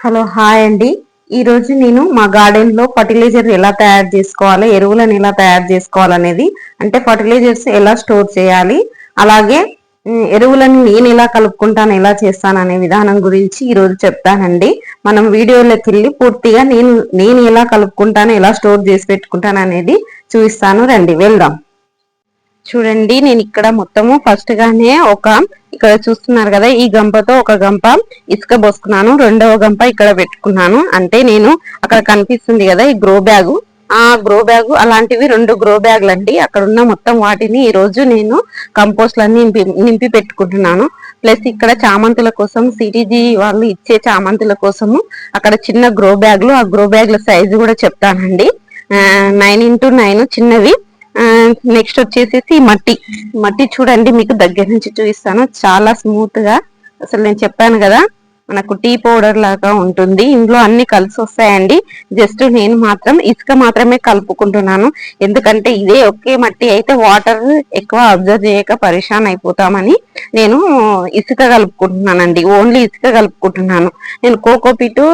Hello hi అండి. ఈరోజు నేను మా గార్డెన్ లో ఫర్టిలైజర్ ఎలా తయారు చేసుకోవాలి, ఎరువులను ఎలా తయారు చేసుకోవాలనేది, అంటే ఫర్టిలైజర్స్ ఎలా స్టోర్ చేయాలి, అలాగే ఎరువులను నేను ఎలా కలుపుకుంటాను, ఎలా చేస్తాను అనే విధానం గురించి ఈరోజు చెప్తానండి. మనం వీడియోలోకి వెళ్ళి పూర్తిగా నేను ఎలా కలుపుకుంటాను, ఎలా స్టోర్ చేసి పెట్టుకుంటాను అనేది చూపిస్తాను. రండి వెళ్దాం. చూడండి, నేను ఇక్కడ మొత్తము ఫస్ట్ గానే ఇక్కడ చూస్తున్నారు కదా, ఈ గంపతో ఒక గంప ఇసుక పోసుకున్నాను, రెండవ గంప ఇక్కడ పెట్టుకున్నాను. అంటే నేను అక్కడ కనిపిస్తుంది కదా ఈ గ్రో బ్యాగు, ఆ గ్రో బ్యాగు అలాంటివి 2 గ్రో బ్యాగులు అండి. అక్కడ ఉన్న మొత్తం వాటిని ఈ రోజు నేను కంపోస్ట్ లన్నీ నింపి పెట్టుకుంటున్నాను. ప్లస్ ఇక్కడ చామంతుల కోసం సిటీజీ వాళ్ళు ఇచ్చే చామంతుల కోసము అక్కడ చిన్న గ్రో బ్యాగులు, ఆ గ్రో బ్యాగుల సైజు కూడా చెప్తానండి. 9x9 చిన్నవి. నెక్స్ట్ వచ్చేసేసి మట్టి మట్టి చూడండి, మీకు దగ్గర నుంచి చూపిస్తాను. చాలా స్మూత్ గా, అసలు నేను చెప్పాను కదా మనకు టీ పౌడర్ లాగా ఉంటుంది. ఇందులో అన్ని కలిసి వస్తాయండి. జస్ట్ నేను మాత్రం ఇసుక మాత్రమే కలుపుకుంటున్నాను, ఎందుకంటే ఇదే ఒకే మట్టి అయితే వాటర్ ఎక్కువ అబ్జర్వ్ చేయక పరిశాన్ అయిపోతామని నేను ఇసుక కలుపుకుంటున్నానండి. ఓన్లీ ఇసుక కలుపుకుంటున్నాను. నేను కోకోపీటు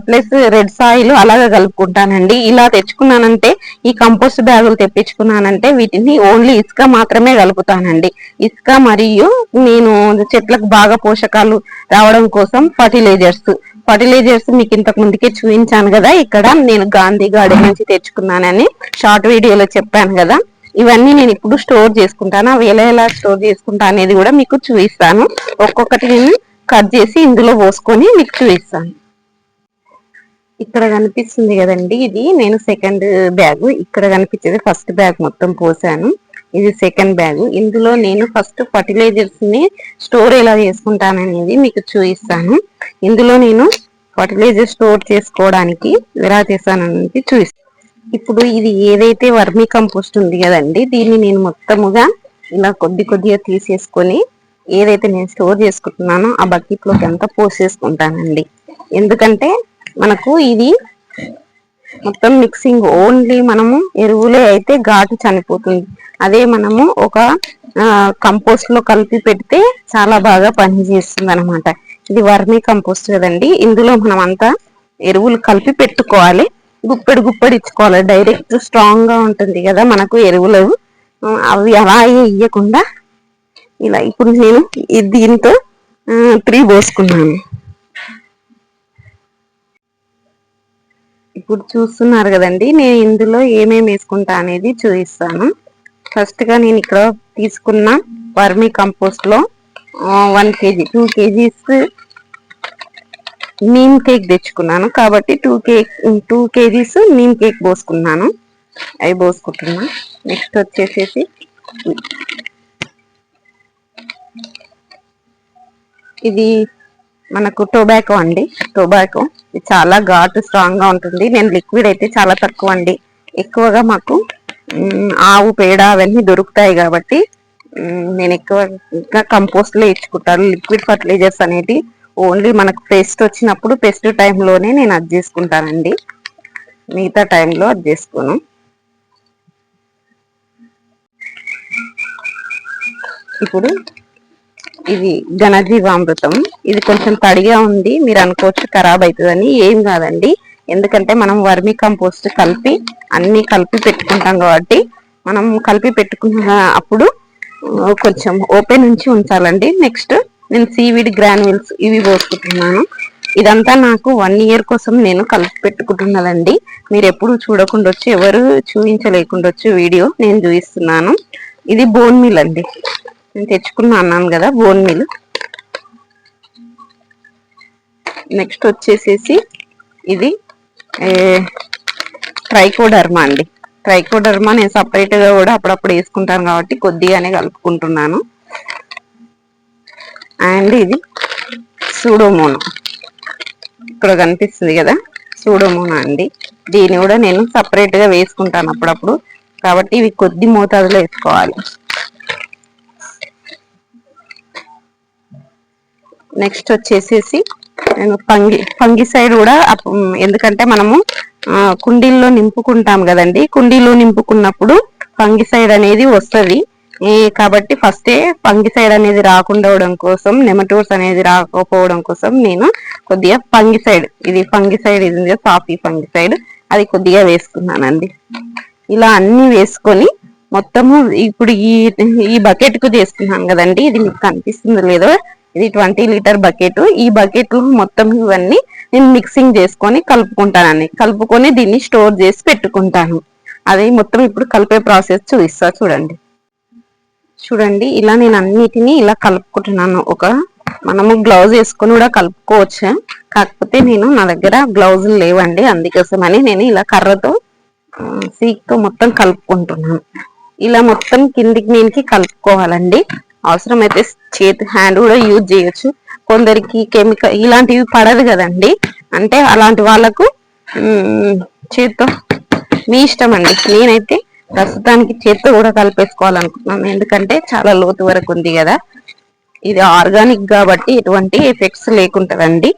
ప్లస్ రెడ్ సాయిల్ అలాగా కలుపుకుంటానండి. ఇలా తెచ్చుకున్నానంటే, ఈ కంపోస్ట్ బ్యాగులు తెప్పించుకున్నానంటే వీటిని ఓన్లీ ఇసుక మాత్రమే కలుపుతానండి. ఇసుక మరియు నేను చెట్లకు బాగా పోషకాలు రావడం కోసం ఫర్టిలైజర్స్ మీకు ఇంతకు ముందుకే చూపించాను కదా, ఇక్కడ నేను గాంధీ గార్డెన్ నుంచి తెచ్చుకున్నానని షార్ట్ వీడియోలో చెప్పాను కదా. ఇవన్నీ నేను ఇప్పుడు స్టోర్ చేసుకుంటాను. అవి ఎలా స్టోర్ చేసుకుంటా అనేది కూడా మీకు చూపిస్తాను. ఒక్కొక్కటి నేను కట్ చేసి ఇందులో పోసుకొని మీకు చూపిస్తాను. ఇక్కడ కనిపిస్తుంది కదండి, ఇది నేను సెకండ్ బ్యాగ్. ఇక్కడ కనిపించేది ఫస్ట్ బ్యాగ్ మొత్తం పోసాను. ఇది సెకండ్ బ్యాగ్. ఇందులో నేను ఫస్ట్ ఫర్టిలైజర్స్ ని స్టోర్ ఎలా చేసుకుంటాననేది మీకు చూపిస్తాను. ఇందులో నేను ఫర్టిలైజర్ స్టోర్ చేసుకోవడానికి ఎలా చేస్తాననేది చూపిస్తాను. ఇప్పుడు ఇది ఏదైతే వర్మీ కంపోస్ట్ ఉంది కదండి, దీన్ని నేను మొత్తముగా ఇలా కొద్దిగా తీసేసుకొని ఏదైతే నేను స్టోర్ చేసుకుంటున్నానో ఆ బకెట్ లోకి అంతా పోసేసుకుంటానండి. ఎందుకంటే మనకు ఇది మొత్తం మిక్సింగ్, ఓన్లీ మనము ఎరువులే అయితే ఘాటు చనిపోతుంది. అదే మనము ఒక కంపోస్ట్ లో కలిపి పెడితే చాలా బాగా పనిచేస్తుంది అనమాట. ఇది వర్మీ కంపోస్ట్ కదండి, ఇందులో మనం అంతా ఎరువులు కలిపి పెట్టుకోవాలి. గుప్పెడు ఇచ్చుకోవాలి. డైరెక్ట్ స్ట్రాంగ్ గా ఉంటుంది కదా మనకు ఎరువులు, అవి అలాగే ఇయ్యకుండా ఇలా. ఇప్పుడు నేను దీంతో 3 పోసుకున్నాను. ఇప్పుడు చూస్తున్నారు కదండి, నేను ఇందులో ఏమేమి వేసుకుంటా అనేది చూపిస్తాను. ఫస్ట్ గా నేను ఇక్కడ తీసుకున్న వర్మీ కంపోస్ట్ లో 1 kg 2 kgs నీమ్ కేక్ తెచ్చుకున్నాను కాబట్టి 2 kgs నీమ్ కేక్ పోసుకున్నాను. అవి పోసుకుంటున్నా. నెక్స్ట్ వచ్చేసేసి ఇది మనకు టొబాకో అండి. టొబాకో చాలా ఘాటు స్ట్రాంగ్ గా ఉంటుంది. నేను లిక్విడ్ అయితే చాలా తక్కువ అండి. ఎక్కువగా మాకు ఆవు పేడ అవన్నీ దొరుకుతాయి కాబట్టి నేను ఎక్కువగా కంపోస్ట్ లో ఇచ్చుకుంటాను. లిక్విడ్ ఫర్టిలైజర్స్ అనేది ఓన్లీ మనకు పెస్ట్ వచ్చినప్పుడు పెస్ట్ టైంలోనే నేను అది చేసుకుంటానండి, మిగతా టైంలో అది చేసుకోను. ఇప్పుడు ఇది ఘనజీవామృతం. ఇది కొంచెం తడిగా ఉంది, మీరు అనుకోవచ్చు ఖరాబ్ అవుతుందని. ఏం కాదండి, ఎందుకంటే మనం వర్మీ కంపోస్ట్ అన్ని కలిపి పెట్టుకుంటాం కాబట్టి మనం కలిపి పెట్టుకున్న అప్పుడు కొంచెం ఓపెన్ నుంచి ఉంచాలండి. నెక్స్ట్ నేను సీవీడ్ గ్రాన్యూల్స్ ఇవి పోసుకుంటున్నాను. ఇదంతా నాకు 1 year కోసం నేను కలిపి పెట్టుకుంటున్నదండి. మీరు ఎప్పుడు చూడకుండొచ్చు, ఎవరు చూపించలేకుండొచ్చు, వీడియో నేను చూపిస్తున్నాను. ఇది బోన్ మిల్ అండి, నేను తెచ్చుకున్నా అన్నాను కదా, బోన్ మిల్. నెక్స్ట్ వచ్చేసేసి ఇది ట్రైకోడర్మా అండి. ట్రైకోడర్మా నేను సపరేట్ గా కూడా అప్పుడప్పుడు వేసుకుంటాను కాబట్టి కొద్దిగానే కలుపుకుంటున్నాను. అండ్ ఇది సూడోమోనా, ఇక్కడ కనిపిస్తుంది కదా సూడోమోనా అండి. దీన్ని కూడా నేను సపరేట్ గా వేసుకుంటాను అప్పుడప్పుడు, కాబట్టి ఇవి కొద్ది మోతాదులో వేసుకోవాలి. నెక్స్ట్ వచ్చేసేసి నేను ఫంగిసైడ్ కూడా, ఎందుకంటే మనము కుండీల్లో నింపుకుంటాం కదండి, కుండీలో నింపుకున్నప్పుడు ఫంగిసైడ్ అనేది వస్తుంది. కాబట్టి ఫస్టే ఫంగిసైడ్ అనేది రాకుండా ఉండడం కోసం, నెమటోడ్స్ అనేది రాకపోవడం కోసం నేను కొద్దిగా ఫంగిసైడ్ ఇది సాఫీ ఫంగిసైడ్ అది కొద్దిగా వేసుకున్నానండి. ఇలా అన్ని వేసుకొని మొత్తము ఇప్పుడు ఈ బకెట్ కు చేసుకున్నాను కదండి, ఇది మీకు కనిపిస్తుందో లేదో, ఇది 20 లీటర్ బకెట్. ఈ బకెట్ మొత్తం ఇవన్నీ నేను మిక్సింగ్ చేసుకొని కలుపుకుంటానండి. కలుపుకొని దీన్ని స్టోర్ చేసి పెట్టుకుంటాను. అది మొత్తం ఇప్పుడు కలిపే ప్రాసెస్ చూపిస్తా చూడండి. ఇలా నేను అన్నిటినీ ఇలా కలుపుకుంటున్నాను. మనము గ్లౌజ్ వేసుకొని కూడా కలుపుకోవచ్చు, కాకపోతే నా దగ్గర గ్లౌజులు లేవండి, అందుకోసమని నేను ఇలా కర్రతో సీక్తో మొత్తం కలుపుకుంటున్నాను. ఇలా మొత్తం కిందికి మీనికి కలుపుకోవాలండి. అవసరమైతే హ్యాండ్ కూడా యూజ్ చేయొచ్చు. కొందరికి కెమికల్ ఇలాంటివి పడదు కదండి, అంటే అలాంటి వాళ్ళకు చేత్తో మీ ఇష్టం అండి. నేనైతే ప్రస్తుతానికి చేత్తో కూడా కలిపేసుకోవాలనుకుంటున్నాను, ఎందుకంటే చాలా లోతు వరకు ఉంది కదా. ఇది ఆర్గానిక్ కాబట్టి ఎటువంటి ఎఫెక్ట్స్ లేకుంటదండి,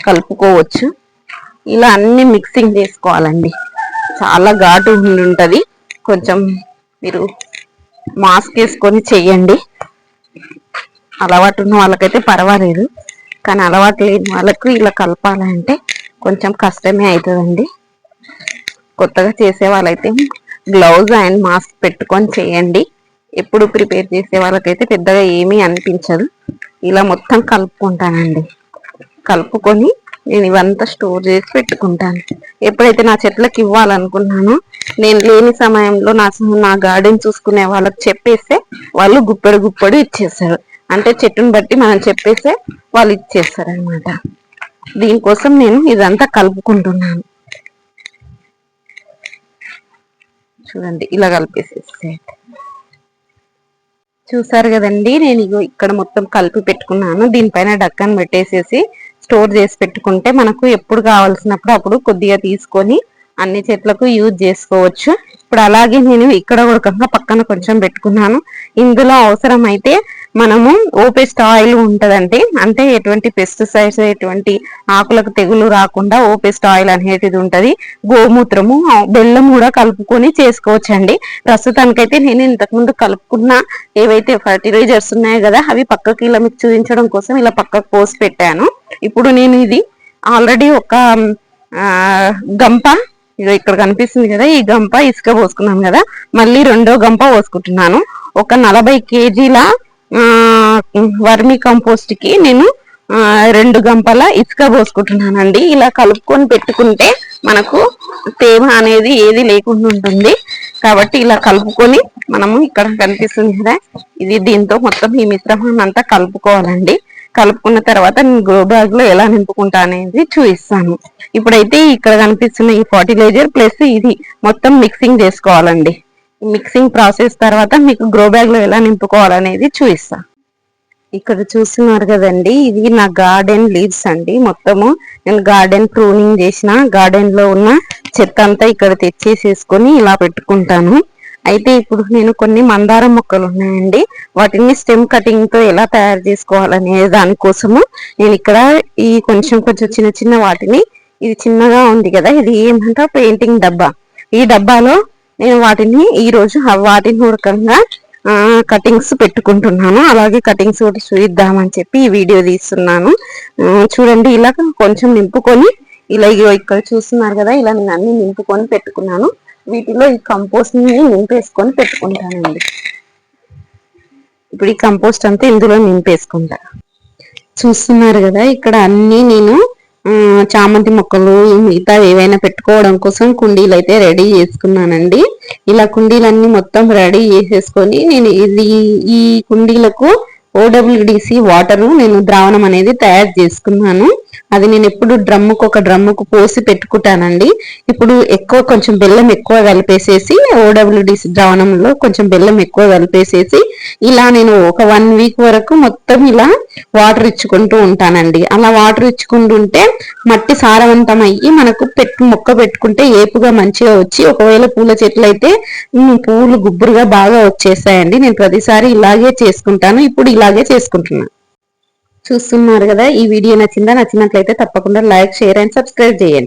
కలుపుకోవచ్చు. ఇలా అన్ని మిక్సింగ్ చేసుకోవాలండి. చాలా ఘాటు ఉంటది, కొంచెం మీరు మాస్క్ వేసుకొని చెయ్యండి. అలవాటు ఉన్న వాళ్ళకైతే పర్వాలేదు, కానీ అలవాటు లేని వాళ్ళకు ఇలా కలపాలంటే కొంచెం కష్టమే అవుతుందండి. కొత్తగా చేసే వాళ్ళైతే గ్లౌజ్ అండ్ మాస్క్ పెట్టుకొని చేయండి. ఎప్పుడు ప్రిపేర్ చేసే వాళ్ళకైతే పెద్దగా ఏమీ అనిపించదు. ఇలా మొత్తం కలుపుకుంటానండి. కలుపుకొని నేను ఇవంతా స్టోర్ చేసి పెట్టుకుంటాను. ఎప్పుడైతే నా చెట్లకు ఇవ్వాలనుకున్నానో, నేను లేని సమయంలో నా గార్డెన్ చూసుకునే వాళ్ళకి చెప్పేస్తే వాళ్ళు గుప్పెడు ఇచ్చేస్తారు. అంటే చెట్టును బట్టి మనం చెప్పేస్తే వాళ్ళు ఇచ్చేస్తారు అనమాట. దీనికోసం నేను ఇదంతా కలుపుకుంటున్నాను. చూడండి, ఇలా కలిపేసేస్తే చూసారు కదండి. నేను ఇక్కడ మొత్తం కలిపి పెట్టుకున్నాను. దీనిపైన డక్కన్ పెట్టేసేసి స్టోర్ చేసి పెట్టుకుంటే మనకు ఎప్పుడు కావాల్సినప్పుడు అప్పుడు కొద్దిగా తీసుకొని అన్ని చెట్లకు యూజ్ చేసుకోవచ్చు. ఇప్పుడు అలాగే నేను ఇక్కడ కూడా పక్కన కొంచెం పెట్టుకున్నాను. ఇందులో అవసరమైతే మనము ఓపెస్ట్ ఆయిల్ ఉంటదండి, అంటే ఎటువంటి పెస్టిసైడ్స్, ఎటువంటి ఆకులకు తెగులు రాకుండా ఓపెస్ట్ ఆయిల్ అనేది ఉంటది. గోమూత్రము, బెల్లం కూడా కలుపుకొని చేసుకోవచ్చండి. ప్రస్తుతానికైతే నేను ఇంతకుముందు కలుపుకున్న ఏవైతే ఫర్టిలైజర్స్ ఉన్నాయో కదా, అవి పక్కకి ఇలా మీకు చూపించడం కోసం ఇలా పక్కకు పోసి పెట్టాను. ఇప్పుడు నేను ఇది ఆల్రెడీ ఒక గంప, ఇక్కడ కనిపిస్తుంది కదా, ఈ గంప ఇసుక పోసుకున్నాను కదా, మళ్ళీ రెండో గంప పోసుకుంటున్నాను. ఒక 40 కేజీల వర్మి కంపోస్ట్ కి నేను 2 గంపల ఇసుక పోసుకుంటున్నానండి. ఇలా కలుపుకొని పెట్టుకుంటే మనకు తేమ అనేది ఏది లేకుండా ఉంటుంది. కాబట్టి ఇలా కలుపుకొని మనము ఇక్కడ కనిపిస్తుంది కదా, ఇది దీంతో మొత్తం ఈ మిశ్రమాన్ని అంతా కలుపుకోవాలండి. కలుపుకున్న తర్వాత నేను గ్రో బ్యాగ్ లో ఎలా నింపుకుంటా అనేది చూపిస్తాను. ఇప్పుడైతే ఇక్కడ కనిపిస్తున్న ఈ ఫర్టిలైజర్ ప్లస్ ఇది మొత్తం మిక్సింగ్ చేసుకోవాలండి. మిక్సింగ్ ప్రాసెస్ తర్వాత మీకు గ్రో బ్యాగ్ లో ఎలా నింపుకోవాలనేది చూపిస్తా. ఇక్కడ చూస్తున్నారు కదండి, ఇది నా గార్డెన్ లీవ్స్ అండి. మొత్తము నేను గార్డెన్ ప్రూనింగ్ చేసిన గార్డెన్ లో ఉన్న చెత్త అంతా ఇక్కడ తెచ్చేసేసుకొని ఇలా పెట్టుకుంటాను. అయితే ఇప్పుడు నేను కొన్ని మందారం మొక్కలు ఉన్నాయండి, వాటిని స్టెమ్ కటింగ్ తో ఎలా తయారు చేసుకోవాలనే దానికోసము నేను ఇక్కడ ఈ కొంచెం చిన్న చిన్న వాటిని, ఇది చిన్నగా ఉంది కదా, ఇది ఏమంటే పెయింటింగ్ డబ్బా. ఈ డబ్బాలో నేను వాటిని వాటిని ఉడకంగా కటింగ్స్ పెట్టుకుంటున్నాను. అలాగే కటింగ్స్ కూడా చూద్దామని చెప్పి ఈ వీడియో తీస్తున్నాను. చూడండి, ఇలా కొంచెం నింపుకొని ఇలా ఇక్కడ చూస్తున్నారు కదా, ఇలా నేను అన్ని నింపుకొని పెట్టుకున్నాను. వీటిలో ఈ కంపోస్ట్ ని నింపేసుకొని పెట్టుకుంటానండి. ఇప్పుడు ఈ కంపోస్ట్ అంతా ఇందులో నింపేసుకుంటా. చూస్తున్నారు కదా, ఇక్కడ అన్ని నేను చామంతి మొక్కలు మిగతా ఏవైనా పెట్టుకోవడం కోసం కుండీలు అయితే రెడీ చేసుకున్నానండి. ఇలా కుండీలన్నీ మొత్తం రెడీ చేసేసుకొని నేను ఈ కుండీలకు OWDC వాటర్ నేను ద్రావణం అనేది తయారు చేసుకున్నాను. అది నేను ఎప్పుడు డ్రమ్ముకు పోసి పెట్టుకుంటానండి. ఇప్పుడు కొంచెం బెల్లం ఎక్కువ కలిపేసేసి OWDC ద్రావణంలో కొంచెం బెల్లం ఎక్కువ కలిపేసేసి ఇలా నేను ఒక 1 వీక్ వరకు మొత్తం ఇలా వాటర్ ఇచ్చుకుంటూ ఉంటానండి. అలా వాటర్ ఇచ్చుకుంటుంటే మట్టి సారవంతం అయ్యి మనకు మొక్క పెట్టుకుంటే ఏపుగా మంచిగా వచ్చి, ఒకవేళ పూల చెట్లు అయితే పూలు గుబ్బురుగా బాగా వచ్చేసాయండి. నేను ప్రతిసారి ఇలాగే చేసుకుంటాను. ఇప్పుడు ఇలాగే చేసుకుంటున్నాను. చూస్తున్నారు కదా, ఈ వీడియో నచ్చినట్లయితే తప్పకుండా లైక్, షేర్ అండ్ సబ్స్క్రైబ్ చేయండి.